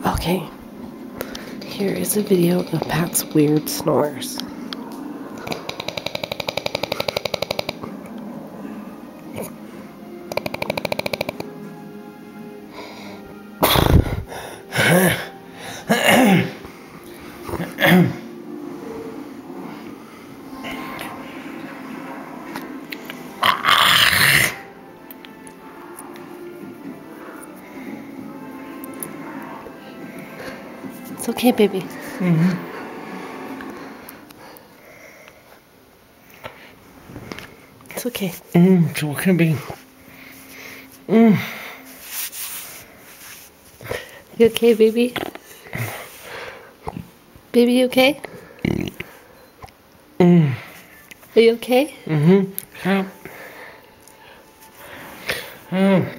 Okay, here is a video of Pat's weird snores. It's okay, baby. It's okay. It's okay, baby. You okay, baby? Baby, you okay? Are you okay? Yeah.